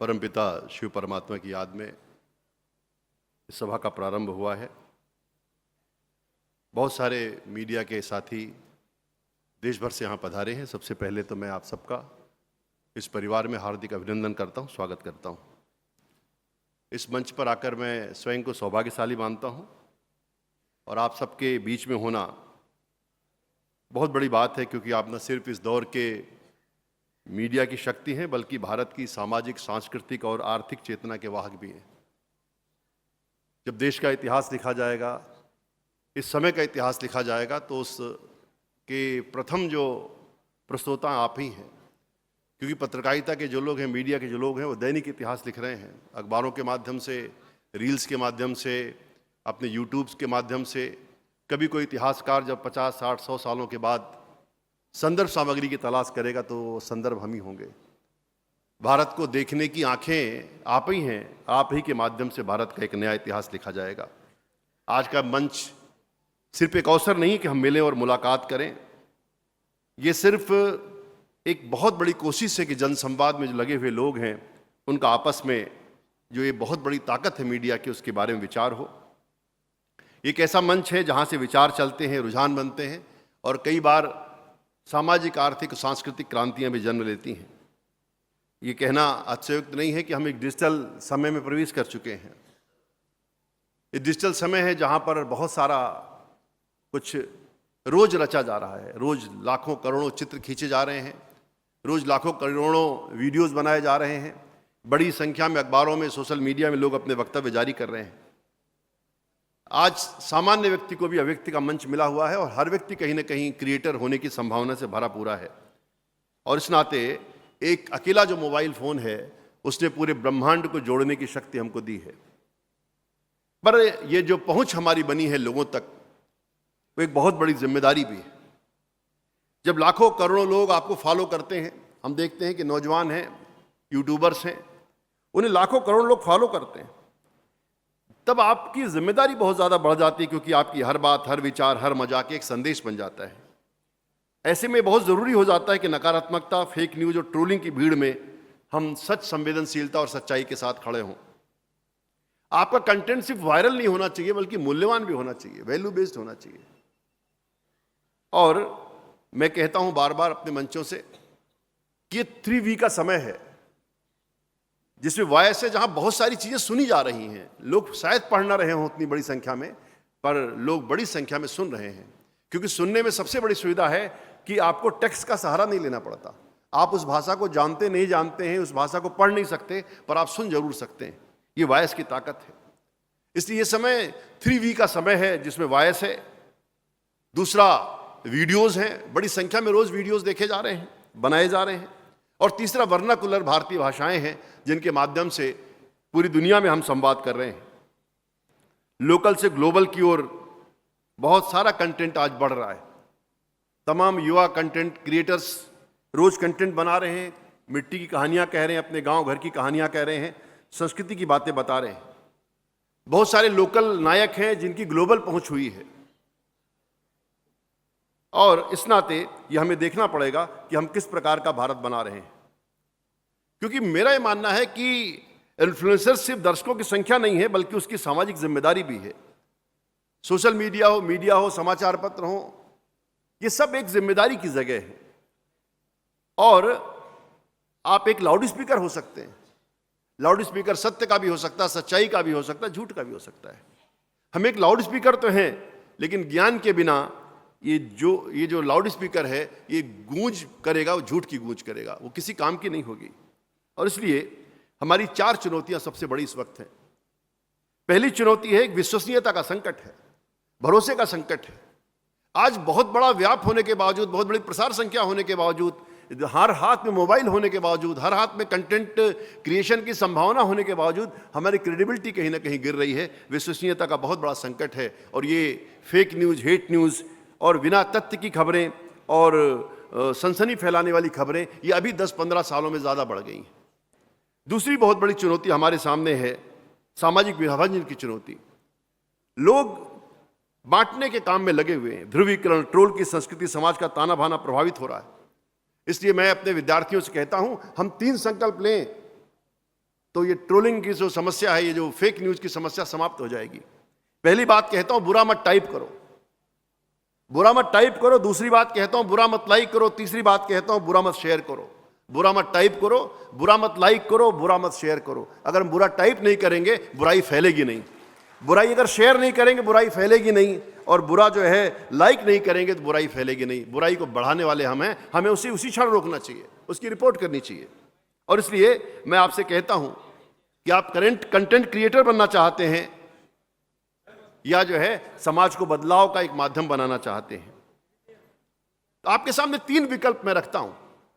परमपिता शिव परमात्मा की याद में इस सभा का प्रारंभ हुआ है। बहुत सारे मीडिया के साथी देश भर से यहाँ पधारे हैं। सबसे पहले तो मैं आप सबका इस परिवार में हार्दिक अभिनंदन करता हूँ, स्वागत करता हूँ। इस मंच पर आकर मैं स्वयं को सौभाग्यशाली मानता हूँ और आप सबके बीच में होना बहुत बड़ी बात है, क्योंकि आप न सिर्फ इस दौर के मीडिया की शक्ति हैं बल्कि भारत की सामाजिक, सांस्कृतिक और आर्थिक चेतना के वाहक भी हैं। जब देश का इतिहास लिखा जाएगा, इस समय का इतिहास लिखा जाएगा, तो उसके प्रथम जो प्रस्तोता आप ही हैं, क्योंकि पत्रकारिता के जो लोग हैं, मीडिया के जो लोग हैं, वो दैनिक इतिहास लिख रहे हैं। अखबारों के माध्यम से, रील्स के माध्यम से, अपने यूट्यूब्स के माध्यम से। कभी कोई इतिहासकार जब 50, 60, 100 सालों के बाद संदर्भ सामग्री की तलाश करेगा तो संदर्भ हम ही होंगे। भारत को देखने की आंखें आप ही हैं, आप ही के माध्यम से भारत का एक नया इतिहास लिखा जाएगा। आज का मंच सिर्फ एक अवसर नहीं कि हम मिलें और मुलाकात करें, ये सिर्फ एक बहुत बड़ी कोशिश है कि जनसंवाद में जो लगे हुए लोग हैं उनका आपस में जो ये बहुत बड़ी ताकत है मीडिया की, उसके बारे में विचार हो। एक ऐसा मंच है जहाँ से विचार चलते हैं, रुझान बनते हैं और कई बार सामाजिक, आर्थिक, सांस्कृतिक क्रांतियां भी जन्म लेती हैं। ये कहना अतिशयोक्त नहीं है कि हम एक डिजिटल समय में प्रवेश कर चुके हैं। ये डिजिटल समय है जहां पर बहुत सारा कुछ रोज रचा जा रहा है। रोज लाखों करोड़ों चित्र खींचे जा रहे हैं, रोज लाखों करोड़ों वीडियोस बनाए जा रहे हैं। बड़ी संख्या में अखबारों में, सोशल मीडिया में लोग अपने वक्तव्य जारी कर रहे हैं। आज सामान्य व्यक्ति को भी अभिव्यक्ति का मंच मिला हुआ है और हर व्यक्ति कहीं ना कहीं क्रिएटर होने की संभावना से भरा पूरा है। और इस नाते एक अकेला जो मोबाइल फोन है उसने पूरे ब्रह्मांड को जोड़ने की शक्ति हमको दी है। पर ये जो पहुंच हमारी बनी है लोगों तक, वो एक बहुत बड़ी जिम्मेदारी भी है। जब लाखों करोड़ों लोग आपको फॉलो करते हैं, हम देखते हैं कि नौजवान हैं, यूट्यूबर्स हैं, उन्हें लाखों करोड़ लोग फॉलो करते हैं, तब आपकी जिम्मेदारी बहुत ज़्यादा बढ़ जाती है, क्योंकि आपकी हर बात, हर विचार, हर मजाक एक संदेश बन जाता है। ऐसे में बहुत ज़रूरी हो जाता है कि नकारात्मकता, फेक न्यूज़ और ट्रोलिंग की भीड़ में हम सच, संवेदनशीलता और सच्चाई के साथ खड़े हों। आपका कंटेंट सिर्फ वायरल नहीं होना चाहिए बल्कि मूल्यवान भी होना चाहिए, वैल्यू बेस्ड होना चाहिए। और मैं कहता हूं बार बार अपने मंचों से कि ये 3V का समय है, जिसमें वॉइस है, जहां बहुत सारी चीजें सुनी जा रही हैं। लोग शायद पढ़ ना रहे हों उतनी बड़ी संख्या में, पर लोग बड़ी संख्या में सुन रहे हैं, क्योंकि सुनने में सबसे बड़ी सुविधा है कि आपको टेक्स्ट का सहारा नहीं लेना पड़ता। आप उस भाषा को जानते नहीं जानते हैं, उस भाषा को पढ़ नहीं सकते, पर आप सुन जरूर सकते हैं। ये वॉइस की ताकत है। इसलिए ये समय 3V का समय है, जिसमें वॉइस है, दूसरा वीडियोज हैं, बड़ी संख्या में रोज वीडियोज देखे जा रहे हैं, बनाए जा रहे हैं, और तीसरा वर्नाकुलर भारतीय भाषाएं हैं जिनके माध्यम से पूरी दुनिया में हम संवाद कर रहे हैं। लोकल से ग्लोबल की ओर बहुत सारा कंटेंट आज बढ़ रहा है। तमाम युवा कंटेंट क्रिएटर्स रोज कंटेंट बना रहे हैं, मिट्टी की कहानियां कह रहे हैं, अपने गांव घर की कहानियां कह रहे हैं, संस्कृति की बातें बता रहे हैं। बहुत सारे लोकल नायक हैं जिनकी ग्लोबल पहुंच हुई है। और इस नाते ये हमें देखना पड़ेगा कि हम किस प्रकार का भारत बना रहे हैं, क्योंकि मेरा ये मानना है कि इन्फ्लुएंसर सिर्फ दर्शकों की संख्या नहीं है बल्कि उसकी सामाजिक जिम्मेदारी भी है। सोशल मीडिया हो, मीडिया हो, समाचार पत्र हो, ये सब एक जिम्मेदारी की जगह है। और आप एक लाउड स्पीकर हो सकते हैं। लाउड स्पीकर सत्य का भी हो सकता है, सच्चाई का भी हो सकता है, झूठ का भी हो सकता है। हम एक लाउड स्पीकर तो हैं, लेकिन ज्ञान के बिना ये जो लाउड स्पीकर है, ये गूंज करेगा, वो झूठ की गूंज करेगा, वो किसी काम की नहीं होगी। और इसलिए हमारी 4 चुनौतियां सबसे बड़ी इस वक्त हैं। पहली चुनौती है, एक विश्वसनीयता का संकट है, भरोसे का संकट है। आज बहुत बड़ा व्याप होने के बावजूद, बहुत बड़ी प्रसार संख्या होने के बावजूद, हर हाथ में मोबाइल होने के बावजूद, हर हाथ में कंटेंट क्रिएशन की संभावना होने के बावजूद हमारी क्रेडिबिलिटी कहीं ना कहीं गिर रही है। विश्वसनीयता का बहुत बड़ा संकट है। और ये फेक न्यूज़, हेट न्यूज़ और बिना तथ्य की खबरें और सनसनी फैलाने वाली खबरें, ये अभी 10-15 सालों में ज़्यादा बढ़ गई हैं। दूसरी बहुत बड़ी चुनौती हमारे सामने है, सामाजिक विभाजन की चुनौती। लोग बांटने के काम में लगे हुए हैं। ध्रुवीकरण, ट्रोल की संस्कृति समाज का ताना बाना प्रभावित हो रहा है। इसलिए मैं अपने विद्यार्थियों से कहता हूं, हम 3 संकल्प लें तो ये ट्रोलिंग की जो समस्या है, ये जो फेक न्यूज की समस्या समाप्त हो जाएगी। पहली बात कहता हूं, बुरा मत टाइप करो, बुरा मत टाइप करो। दूसरी बात कहता हूं, बुरा मत लाइक करो। तीसरी बात कहता हूं, बुरा मत शेयर करो। बुरा मत टाइप करो, बुरा मत लाइक करो, बुरा मत शेयर करो। अगर हम बुरा टाइप नहीं करेंगे, बुराई फैलेगी नहीं। बुराई अगर शेयर नहीं करेंगे, बुराई फैलेगी नहीं। और बुरा जो है लाइक नहीं करेंगे तो बुराई फैलेगी नहीं। बुराई को बढ़ाने वाले हम हैं, हमें उसी क्षण रोकना चाहिए, उसकी रिपोर्ट करनी चाहिए। और इसलिए मैं आपसे कहता हूं कि आप कंटेंट क्रिएटर बनना चाहते हैं या जो है समाज को बदलाव का एक माध्यम बनाना चाहते हैं, तो आपके सामने 3 विकल्प मैं रखता हूं।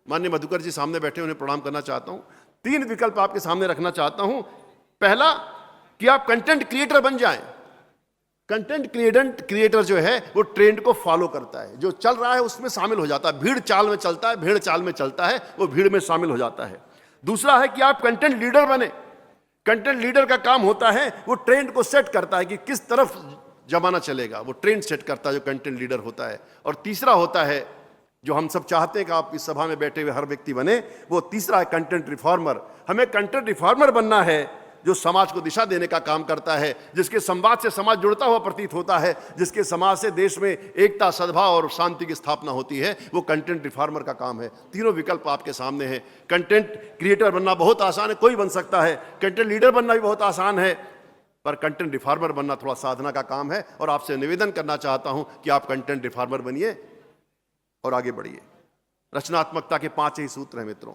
माननीय मधुकर जी सामने बैठे, उन्हें प्रणाम करना चाहता हूं। 3 विकल्प आपके सामने रखना चाहता हूं। पहला कि आप कंटेंट क्रिएटर बन जाएं। कंटेंट क्रिएटर जो है वो ट्रेंड को फॉलो करता है, जो चल रहा है उसमें शामिल हो जाता है। भीड़ चाल में चलता है, भेड़ चाल में चलता है, वो भीड़ में शामिल हो जाता है। दूसरा है कि आप कंटेंट लीडर बने। कंटेंट लीडर का काम होता है वो ट्रेंड को सेट करता है कि किस तरफ जमाना चलेगा, वो ट्रेंड सेट करता है, जो कंटेंट लीडर होता है। और तीसरा होता है, जो हम सब चाहते हैं कि आप इस सभा में बैठे हुए हर व्यक्ति बने, वो तीसरा है कंटेंट रिफॉर्मर। हमें कंटेंट रिफॉर्मर बनना है, जो समाज को दिशा देने का काम करता है, जिसके संवाद से समाज जुड़ता हुआ प्रतीत होता है, जिसके समाज से देश में एकता, सद्भाव और शांति की स्थापना होती है, वो कंटेंट रिफॉर्मर का काम है। तीनों विकल्प आपके सामने हैं। कंटेंट क्रिएटर बनना बहुत आसान है, कोई बन सकता है। कंटेंट लीडर बनना भी बहुत आसान है, पर कंटेंट रिफॉर्मर बनना थोड़ा साधना का काम है। और आपसे निवेदन करना चाहता हूं कि आप कंटेंट रिफॉर्मर बनिए और आगे बढ़िए। रचनात्मकता के 5 ही सूत्र हैं मित्रों।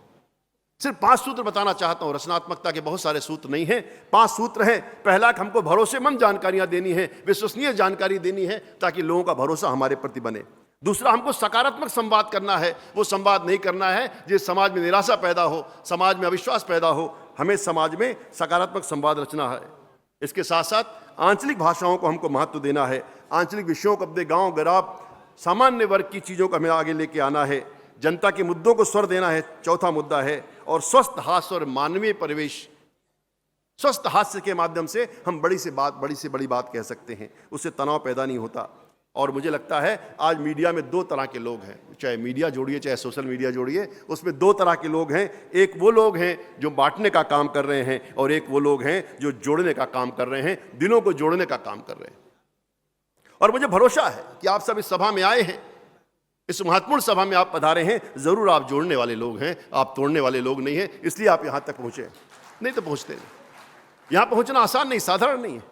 सिर्फ 5 सूत्र बताना चाहता हूं। रचनात्मकता के बहुत सारे सूत्र नहीं हैं, 5 सूत्र हैं। पहला, हमको भरोसेमंद जानकारियां देनी है, विश्वसनीय जानकारी देनी है, ताकि लोगों का भरोसा हमारे प्रति बने। दूसरा, हमको सकारात्मक संवाद करना है। वो संवाद नहीं करना है जिस समाज में निराशा पैदा हो, समाज में अविश्वास पैदा हो। हमें समाज में सकारात्मक संवाद रचना है। इसके साथ साथ आंचलिक भाषाओं को हमको महत्व देना है। आंचलिक विषयों को अपने गांव गराब सामान्य वर्ग की चीज़ों को हमें आगे लेके आना है। जनता के मुद्दों को स्वर देना है, चौथा मुद्दा है। और स्वस्थ हास्य और मानवीय परिवेश, स्वस्थ हास्य के माध्यम से हम बड़ी से बड़ी बात कह सकते हैं, उससे तनाव पैदा नहीं होता। और मुझे लगता है आज मीडिया में 2 तरह के लोग हैं, चाहे मीडिया जोड़िए चाहे सोशल मीडिया जोड़िए, उसमें 2 तरह के लोग हैं। एक वो लोग हैं जो बांटने का काम कर रहे हैं, और एक वो लोग हैं जो जोड़ने का काम कर रहे हैं, दिलों को जोड़ने का काम कर रहे हैं। और मुझे भरोसा है कि आप सब इस सभा में आए हैं, इस महत्वपूर्ण सभा में आप पधारे हैं, जरूर आप जोड़ने वाले लोग हैं, आप तोड़ने वाले लोग नहीं हैं। इसलिए आप यहां तक पहुंचे, नहीं तो पहुंचते नहीं। यहां पहुंचना आसान नहीं, साधारण नहीं है।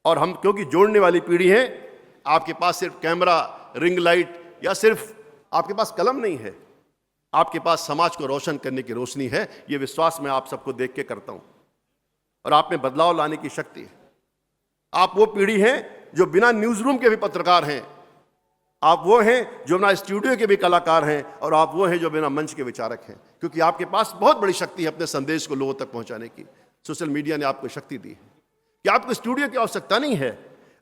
और हम क्योंकि जोड़ने वाली पीढ़ी है, आपके पास सिर्फ कैमरा, रिंग लाइट या सिर्फ आपके पास कलम नहीं है, आपके पास समाज को रोशन करने की रोशनी है। यह विश्वास मैं आप सबको देख के करता हूं। और आप में बदलाव लाने की शक्ति है। आप वो पीढ़ी हैं जो बिना न्यूज रूम के भी पत्रकार हैं, आप वो हैं जो बिना स्टूडियो के भी कलाकार हैं, और आप वो हैं जो बिना मंच के विचारक हैं। क्योंकि आपके पास बहुत बड़ी शक्ति है अपने संदेश को लोगों तक पहुंचाने की। सोशल मीडिया ने आपको शक्ति दी है कि आपको स्टूडियो की आवश्यकता नहीं है,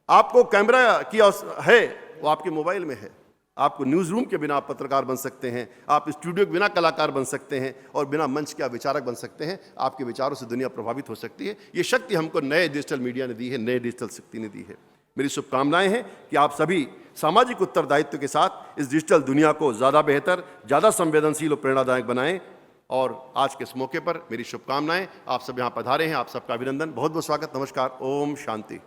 आपको कैमरा की है, वो आपके मोबाइल में है। आपको न्यूज़ रूम के बिना आप पत्रकार बन सकते हैं, आप स्टूडियो के बिना कलाकार बन सकते हैं, और बिना मंच के आप विचारक बन सकते हैं। आपके विचारों से दुनिया प्रभावित हो सकती है। ये शक्ति हमको नए डिजिटल मीडिया ने दी है, नए डिजिटल शक्ति ने दी है। मेरी शुभकामनाएं हैं कि आप सभी सामाजिक उत्तरदायित्व के साथ इस डिजिटल दुनिया को ज़्यादा बेहतर, ज़्यादा संवेदनशील और प्रेरणादायक बनाएं। और आज के इस मौके पर मेरी शुभकामनाएं। आप सब यहाँ पधारे हैं, आप सबका अभिनंदन, बहुत बहुत स्वागत, नमस्कार, ओम शांति।